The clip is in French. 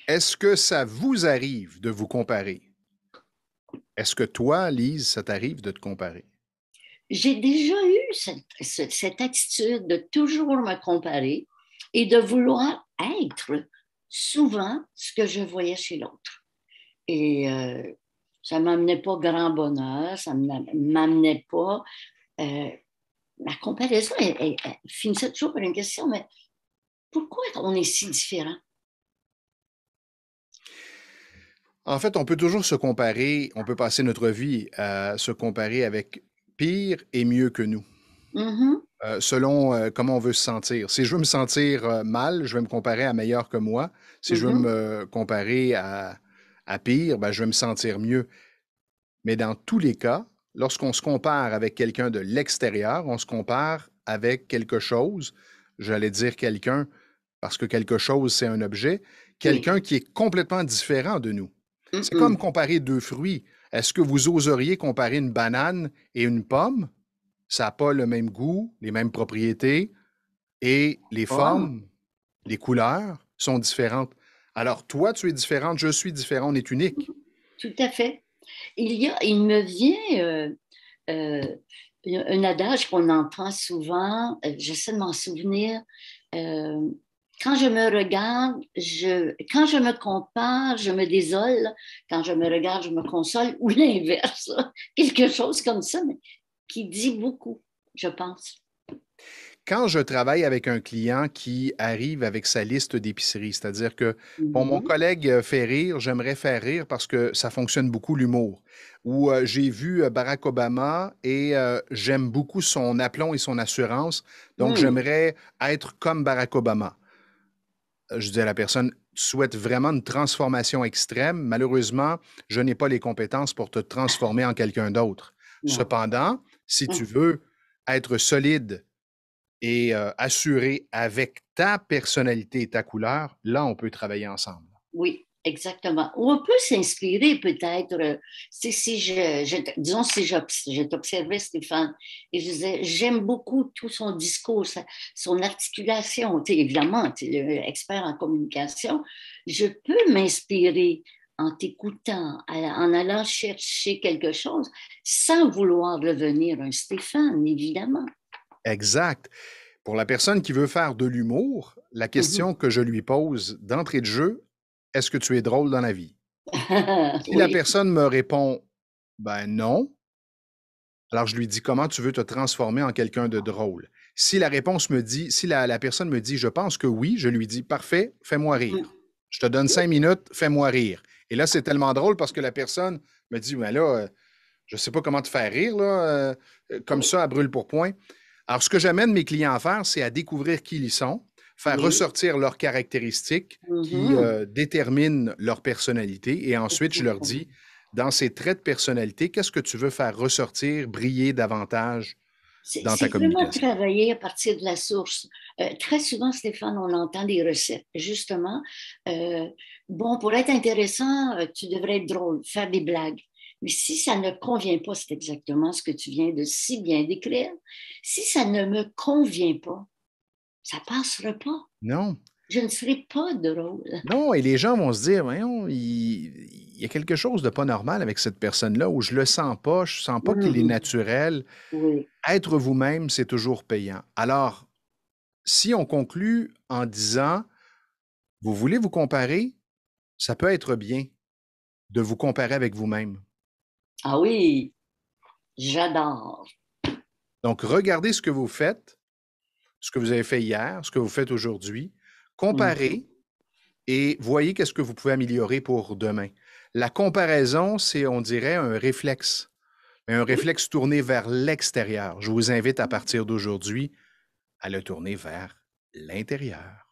Est-ce que ça vous arrive de vous comparer? Est-ce que toi, Lise, ça t'arrive de te comparer? J'ai déjà eu cette attitude de toujours me comparer et de vouloir être souvent ce que je voyais chez l'autre. Et ça ne m'amenait pas grand bonheur, ça ne m'amenait pas. euh, la comparaison, elle finissait toujours par une question, mais pourquoi on est si différent? En fait, on peut toujours se comparer, on peut passer notre vie à se comparer avec pire et mieux que nous, Mhm, selon comment on veut se sentir. Si je veux me sentir mal, je vais me comparer à meilleur que moi. Si je veux mhm, me comparer à pire, ben, je vais me sentir mieux. Mais dans tous les cas, lorsqu'on se compare avec quelqu'un de l'extérieur, on se compare avec quelque chose, j'allais dire quelqu'un, parce que quelque chose, c'est un objet, oui. quelqu'un qui est complètement différent de nous. C'est comme Mhm. comparer deux fruits. Est-ce que vous oseriez comparer une banane et une pomme? Ça n'a pas le même goût, les mêmes propriétés, et les Oh, formes, les couleurs sont différentes. Alors, toi, tu es différente, je suis différent, on est unique. tout à fait. Il me vient euh, un adage qu'on entend souvent, j'essaie de m'en souvenir. euh, Quand je me regarde, quand je me compare, je me désole. Quand je me regarde, je me console, ou l'inverse. Quelque chose comme ça, mais qui dit beaucoup, je pense. Quand je travaille avec un client qui arrive avec sa liste d'épicerie, c'est-à-dire que, bon, mon Mhm. collègue fait rire, j'aimerais faire rire parce que ça fonctionne beaucoup l'humour. Ou j'ai vu Barack Obama et j'aime beaucoup son aplomb et son assurance, donc Hmm. j'aimerais être comme Barack Obama. Je dis à la personne, tu souhaites vraiment une transformation extrême. Malheureusement, je n'ai pas les compétences pour te transformer en quelqu'un d'autre. Non. Cependant, si tu Hmm. veux être solide et assuré avec ta personnalité et ta couleur, là, on peut travailler ensemble. Oui, exactement. Ou on peut s'inspirer peut-être, si disons si je t'observais, Stéphane, et je disais, j'aime beaucoup tout son discours, son articulation. Tu sais, évidemment, tu es expert en communication. Je peux m'inspirer en t'écoutant, en allant chercher quelque chose, sans vouloir devenir un Stéphane, évidemment. Exact. Pour la personne qui veut faire de l'humour, la Mhm. question que je lui pose d'entrée de jeu, est-ce que tu es drôle dans la vie? Si la Oui. personne me répond, ben non, alors je lui dis comment tu veux te transformer en quelqu'un de drôle. Si la réponse me dit, si la personne me dit, je pense que oui, je lui dis, parfait, fais-moi rire. Je te donne 5 minutes, fais-moi rire. Et là, c'est tellement drôle parce que la personne me dit, ben là, je ne sais pas comment te faire rire, là, comme ça, à brûle pour point. Alors, ce que j'amène mes clients à faire, c'est à découvrir qui ils sont, faire Oui. ressortir leurs caractéristiques qui Mhm. déterminent leur personnalité. Et ensuite, je leur dis, dans ces traits de personnalité, qu'est-ce que tu veux faire ressortir, briller davantage dans ta C'est vraiment communication? travailler à partir de la source. Très souvent, Stéphane, on entend des recettes. Justement, euh, bon, pour être intéressant, tu devrais être drôle, faire des blagues. Mais si ça ne convient pas, c'est exactement ce que tu viens de si bien décrire. Si ça ne me convient pas, ça passera pas. Non. Je ne serai pas drôle. Non, et les gens vont se dire, voyons, il y a quelque chose de pas normal avec cette personne-là où je le sens pas, je sens pas qu'il est Mhm. naturel. Oui. Être vous-même, c'est toujours payant. Alors, si on conclut en disant, vous voulez vous comparer, ça peut être bien de vous comparer avec vous-même. Ah oui, j'adore. Donc, regardez ce que vous faites, ce que vous avez fait hier, ce que vous faites aujourd'hui, Mhm. comparez et voyez qu'est-ce que vous pouvez améliorer pour demain. La comparaison, c'est, on dirait, un réflexe, mais un Oui. réflexe tourné vers l'extérieur. Je vous invite à partir d'aujourd'hui à le tourner vers l'intérieur.